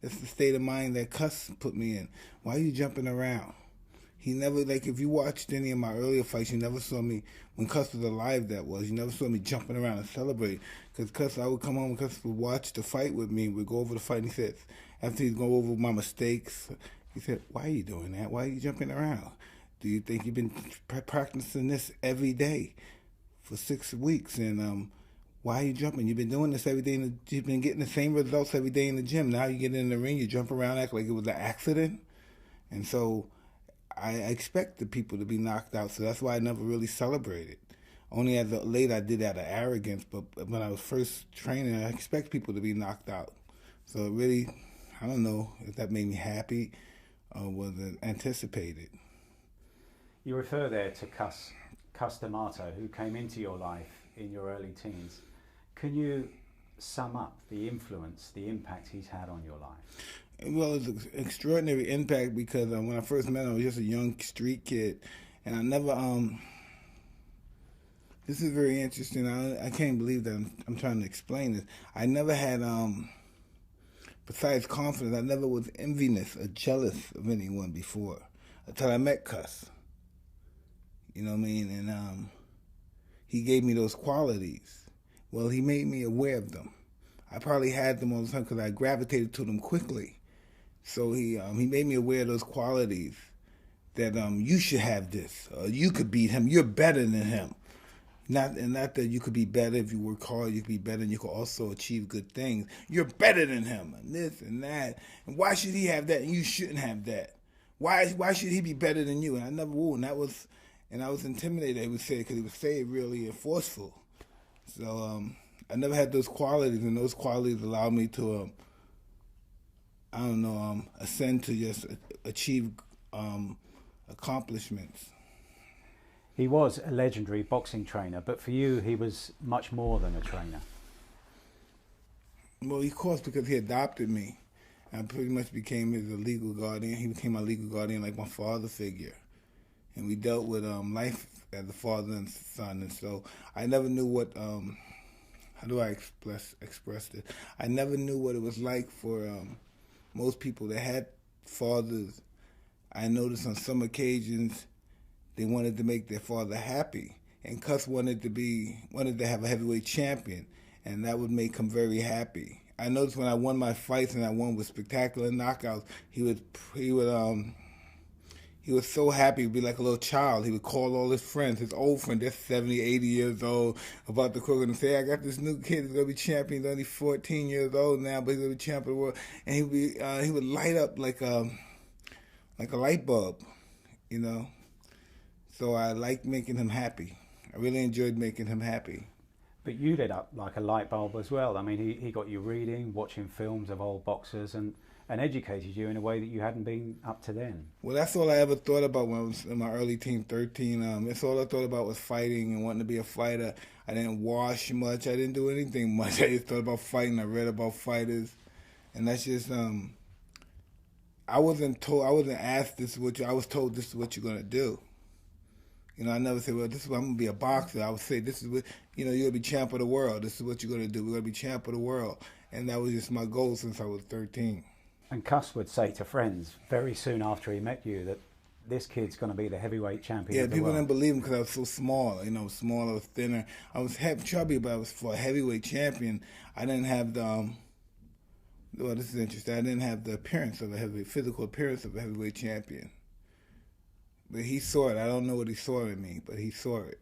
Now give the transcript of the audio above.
That's the state of mind that Cuss put me in. Why are you jumping around? He never, like, if you watched any of my earlier fights, you never saw me, when Cuss was alive, you never saw me jumping around and celebrate. Because Cuss, I would come home and Cuss would watch the fight with me. We'd go over the fight, and he said, after he'd go over my mistakes, he said, why are you doing that? Why are you jumping around? Do you think you've been practicing this every day for 6 weeks? And why are you jumping? You've been doing this every day. You've been getting the same results every day in the gym. Now you get in the ring, you jump around, act like it was an accident. And so I expect the people to be knocked out, so that's why I never really celebrated. Only as of late I did out of arrogance, but when I was first training, I expect people to be knocked out. So it really, I don't know if that made me happy or was it anticipated. You refer there to Cus D'Amato, who came into your life in your early teens. Can you sum up the influence, the impact he's had on your life? Well, it's an extraordinary impact because when I first met him, I was just a young street kid, and I never. This is very interesting. I can't believe that I'm trying to explain this. I never had, besides confidence, I never was envious or jealous of anyone before until I met Cuss. You know what I mean? And he gave me those qualities. Well, he made me aware of them. I probably had them all the time because I gravitated to them quickly. So he made me aware of those qualities that you should have this, or you could beat him. You're better than him. Not that you could be better if you work hard. You could be better, and you could also achieve good things. You're better than him, and this and that. And why should he have that, and you shouldn't have that? Why should he be better than you? And I never would. And I was intimidated. He would say because he would say it really forceful. So I never had those qualities, and those qualities allowed me to. Ascend to just achieve accomplishments. He was a legendary boxing trainer, but for you, he was much more than a trainer. Well, of course, because he adopted me. I pretty much became his legal guardian. He became my legal guardian, like my father figure. And we dealt with life as a father and son. And so I never knew what, how do I express this? I never knew what it was like for most people that had fathers. I noticed on some occasions they wanted to make their father happy, and Cuss wanted to have a heavyweight champion, and that would make him very happy. I noticed when I won my fights and I won with spectacular knockouts, he was so happy. He'd be like a little child. He would call all his friends, his old friend, that's 70, 80 years old, about the cook and say, I got this new kid, he's going to be champion. He's only 14 years old now, but he's going to be champion of the world. And he would light up like a light bulb, you know. So I liked making him happy. I really enjoyed making him happy. But you lit up like a light bulb as well. I mean, he got you reading, watching films of old boxers, and educated you in a way that you hadn't been up to then. Well, that's all I ever thought about when I was in my early teens, 13. That's all I thought about was fighting and wanting to be a fighter. I didn't wash much. I didn't do anything much. I just thought about fighting. I read about fighters. And that's just, I wasn't asked this is what I was told this is what you're going to do. You know, I never said, well, this is what I'm going to be a boxer. I would say, this is what, you're going to be champ of the world. This is what you're going to do. We're going to be champ of the world. And that was just my goal since I was 13. And Cuss would say to friends very soon after he met you that this kid's going to be the heavyweight champion of the world. Yeah, people didn't believe him because I was so small. You know, smaller, thinner. I was chubby, but I was for a heavyweight champion. I didn't have the, well, this is interesting. I didn't have the physical appearance of a heavyweight champion. But he saw it. I don't know what he saw in me, but he saw it.